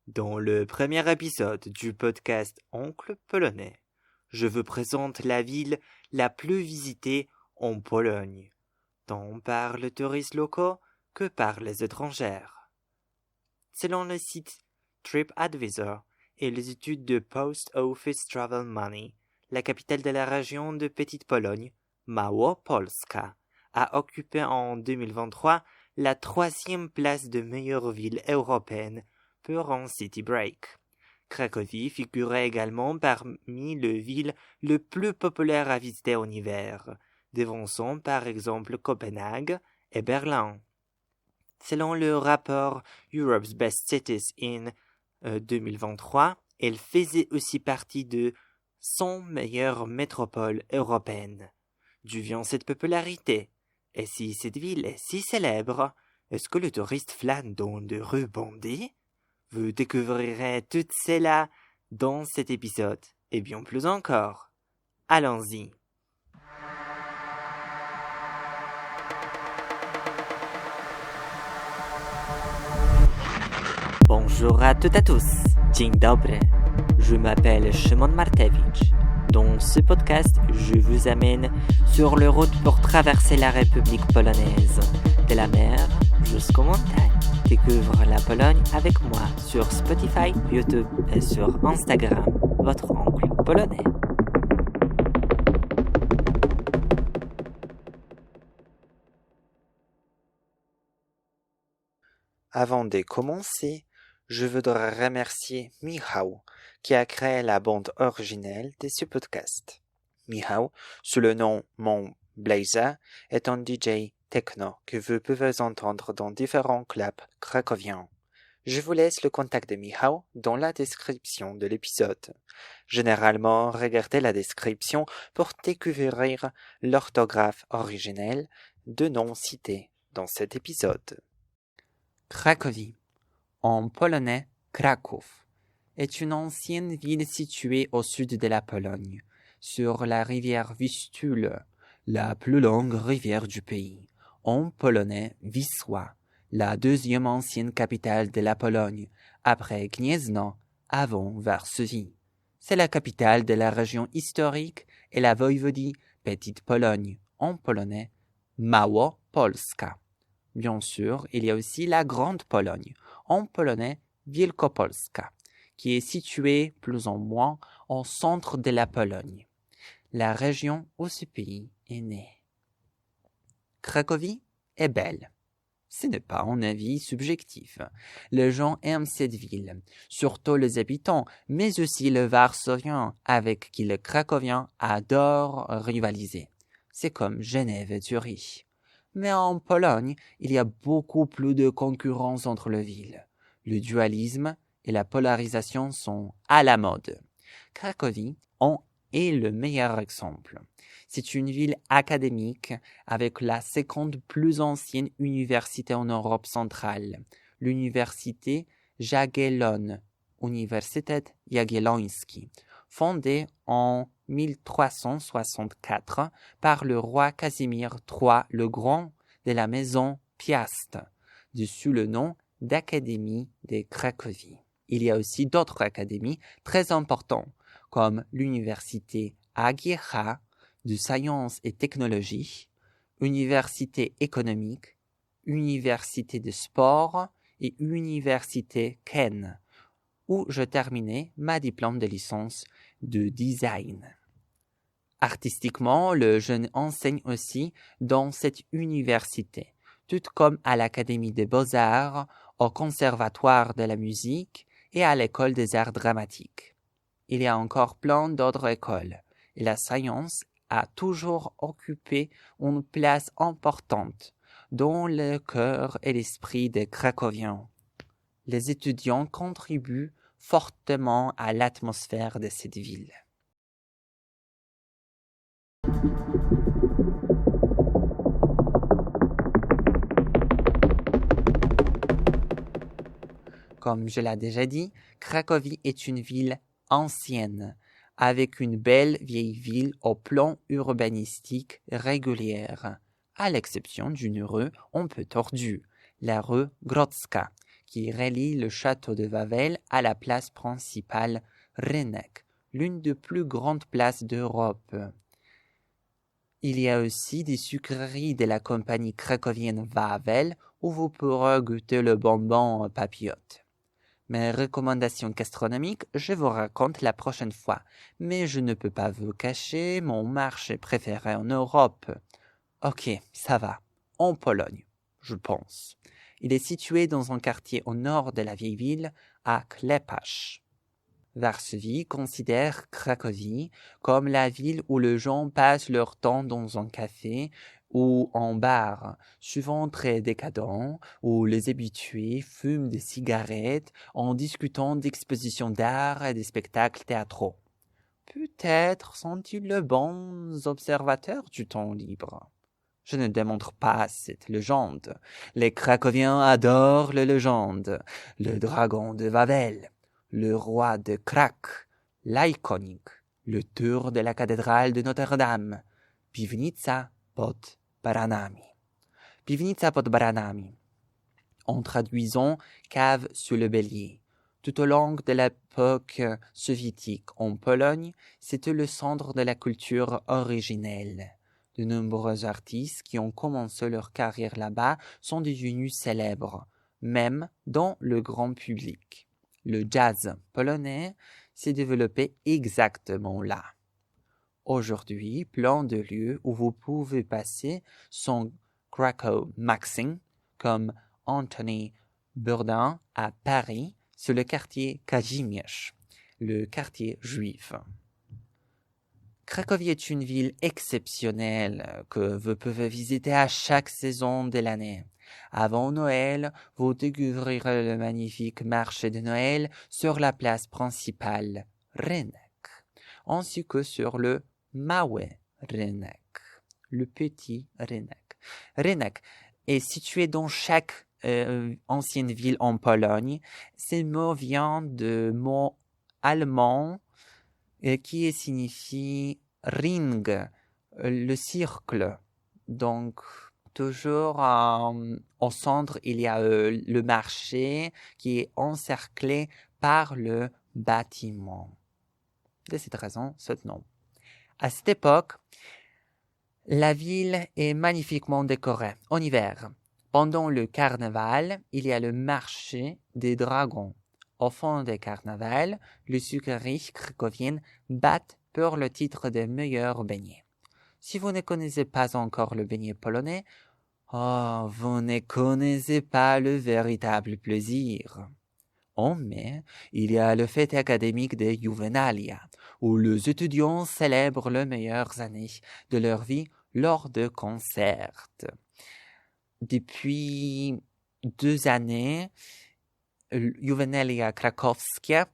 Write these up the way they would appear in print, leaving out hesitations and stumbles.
Dans le premier épisode du podcast Oncle Polonais, je vous présente la ville la plus visitée en Pologne, tant par les touristes locaux que par les étrangers. Selon le site TripAdvisor et les études de Post Office Travel Money, la capitale de la région de Petite-Pologne, Małopolska, a occupé en 2023 la 3e place de meilleure ville européenne pour un city break. Cracovie figurait également parmi les villes les plus populaires à visiter en hiver, devançant par exemple Copenhague et Berlin. Selon le rapport Europe's Best Cities in 2023, elle faisait aussi partie de 100 meilleures métropoles européennes. D'où vient cette popularité? Et si cette ville est si célèbre, est-ce que le touriste flâne dans des rues bondées? Vous découvrirez tout cela dans cet épisode, et bien plus encore. Allons-y. Bonjour à toutes et à tous. Dzień dobry. Je m'appelle Szymon Martewicz. Dans ce podcast, je vous amène sur les routes pour traverser la République polonaise, de la mer jusqu'aux montagnes. Découvre la Pologne avec moi sur Spotify, YouTube et sur Instagram, votre oncle polonais. Avant de commencer, je voudrais remercier Michał, qui a créé la bande originelle de ce podcast. Michał, sous le nom Mon Blazer, est un DJ techno que vous pouvez entendre dans différents clubs cracoviens. Je vous laisse le contact de Michał dans la description de l'épisode. Généralement, regardez la description pour découvrir l'orthographe originelle de noms cités dans cet épisode. Cracovie, en polonais Kraków, est une ancienne ville située au sud de la Pologne, sur la rivière Vistule, la plus longue rivière du pays. En polonais Wisła, la 2e ancienne capitale de la Pologne, après Gniezno, avant Varsovie. C'est la capitale de la région historique et la voïvodie Petite-Pologne, en polonais Małopolska. Bien sûr, il y a aussi la Grande Pologne, en polonais Wielkopolska, qui est située plus ou moins au centre de la Pologne, la région où ce pays est né. Cracovie est belle. Ce n'est pas un avis subjectif. Les gens aiment cette ville, surtout les habitants, mais aussi les Varsoviens avec qui les Cracoviens adorent rivaliser. C'est comme Genève et Zurich. Mais en Pologne, il y a beaucoup plus de concurrence entre les villes. Le dualisme et la polarisation sont à la mode. Cracovie en est le meilleur exemple. C'est une ville académique avec la 2e plus ancienne université en Europe centrale, l'université Jagiellonne, Uniwersytet Jagielloński, fondée en 1364 par le roi Casimir III le Grand de la maison Piast, sous le nom d'Académie de Cracovie. Il y a aussi d'autres académies très importantes, comme l'université AGH de sciences et technologies, université économique, université de sport et université Ken, où je terminais ma diplôme de licence de design. Artistiquement, le jeune enseigne aussi dans cette université, tout comme à l'Académie des Beaux-Arts, au Conservatoire de la musique et à l'École des arts dramatiques. Il y a encore plein d'autres écoles, et la science a toujours occupé une place importante dans le cœur et l'esprit des Cracoviens. Les étudiants contribuent fortement à l'atmosphère de cette ville. Comme je l'ai déjà dit, Cracovie est une ville ancienne, avec une belle vieille ville au plan urbanistique régulière, à l'exception d'une rue un peu tordue, la rue Grodzka, qui relie le château de Wawel à la place principale Rynek, l'une des plus grandes places d'Europe. Il y a aussi des sucreries de la compagnie cracovienne Wawel où vous pourrez goûter le bonbon papillote. Mes recommandations gastronomiques, je vous raconte la prochaine fois, mais je ne peux pas vous cacher mon marché préféré en Europe. Ok, ça va. En Pologne, je pense. Il est situé dans un quartier au nord de la vieille ville, à Klepacz. Varsovie considère Cracovie comme la ville où les gens passent leur temps dans un café ou en bar, souvent très décadent, où les habitués fument des cigarettes en discutant d'expositions d'art et des spectacles théâtraux. Peut-être sont-ils les bons observateurs du temps libre. Je ne démontre pas cette légende. Les Cracoviens adorent les légendes. Le dragon de Wawel, le roi de Krak, l'iconique, le tour de la cathédrale de Notre-Dame, Piwnica pod Baranami. Piwnica pod Baranami, en traduisant cave sous le bélier. Tout au long de l'époque soviétique en Pologne, c'était le centre de la culture originelle. De nombreux artistes qui ont commencé leur carrière là-bas sont devenus célèbres, même dans le grand public. Le jazz polonais s'est développé exactement là. Aujourd'hui, plein de lieux où vous pouvez passer sont Krakow Maxim, comme Anthony Bourdain à Paris, sur le quartier Kazimierz, le quartier juif. Cracovie est une ville exceptionnelle que vous pouvez visiter à chaque saison de l'année. Avant Noël, vous découvrirez le magnifique marché de Noël sur la place principale, Rynek, ainsi que sur le Małe Rynek, le petit Rynek. Rynek est situé dans chaque ancienne ville en Pologne. Ce mot vient de mot allemand qui signifie ring, le cercle. Donc, toujours au centre, il y a le marché qui est encerclé par le bâtiment. De cette raison, ce nom. À cette époque, la ville est magnifiquement décorée en hiver. Pendant le carnaval, il y a le marché des dragons. Au fond du carnaval, les sucreries cracoviennes battent pour le titre de meilleur beignet. Si vous ne connaissez pas encore le beignet polonais, vous ne connaissez pas le véritable plaisir. En mai, il y a le fête académique de Juvenalia, où les étudiants célèbrent les meilleures années de leur vie lors de concerts. Depuis 2 années, Juvenalia Krakowskie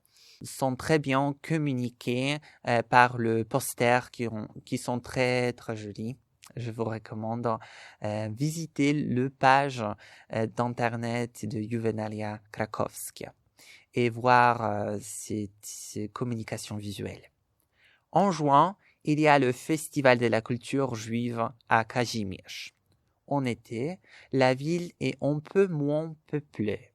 sont très bien communiqués par le poster qui sont très très jolis. Je vous recommande visiter le page d'internet de Juvenalia Krakowskie et voir ces communications visuelles. En juin, il y a le Festival de la culture juive à Kazimierz. En été, la ville est un peu moins peuplée.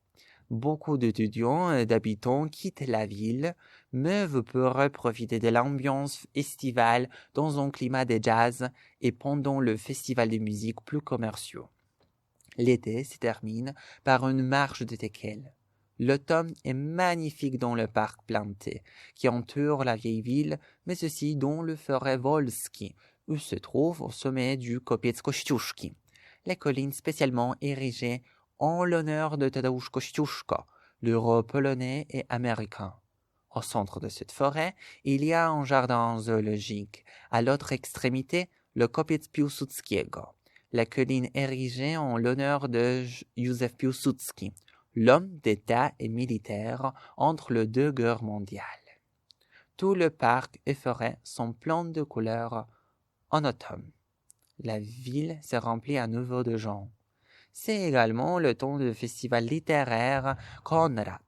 Beaucoup d'étudiants et d'habitants quittent la ville, mais vous pourrez profiter de l'ambiance estivale dans un climat de jazz et pendant le festival de musique plus commerciaux. L'été se termine par une marche de Tekel. L'automne est magnifique dans le parc planté qui entoure la vieille ville, mais aussi dans le forêt Wolski, où se trouve au sommet du Kopiec-Kościuszki, les collines spécialement érigées en l'honneur de Tadeusz Kościuszko, l'héros polonais et américain. Au centre de cette forêt, il y a un jardin zoologique. À l'autre extrémité, le Kopiec Piłsudskiego, la colline érigée en l'honneur de Józef Piłsudski, l'homme d'État et militaire entre les 2 guerres mondiales. Tout le parc et forêt sont pleins de couleurs en automne. La ville se remplit à nouveau de gens. C'est également le temps du festival littéraire Konrad,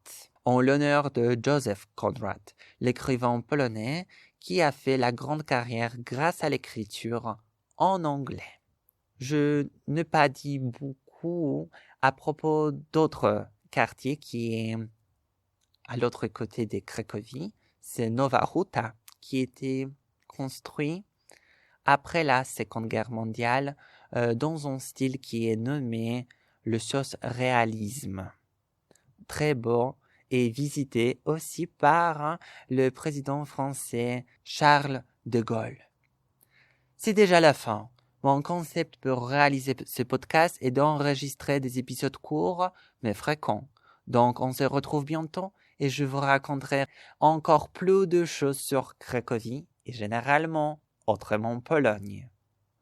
en l'honneur de Joseph Konrad, l'écrivain polonais qui a fait la grande carrière grâce à l'écriture en anglais. Je n'ai pas dit beaucoup à propos d'autres quartier qui est à l'autre côté de Cracovie, c'est Nowa Huta, qui était construit après la Seconde Guerre mondiale dans un style qui est nommé le surréalisme. Très beau et visité aussi par le président français Charles de Gaulle. C'est déjà la fin. Mon concept pour réaliser ce podcast est d'enregistrer des épisodes courts mais fréquents. Donc on se retrouve bientôt et je vous raconterai encore plus de choses sur Cracovie et généralement autrement Pologne.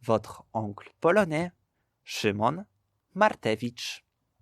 Votre oncle polonais, Szymon Martewicz.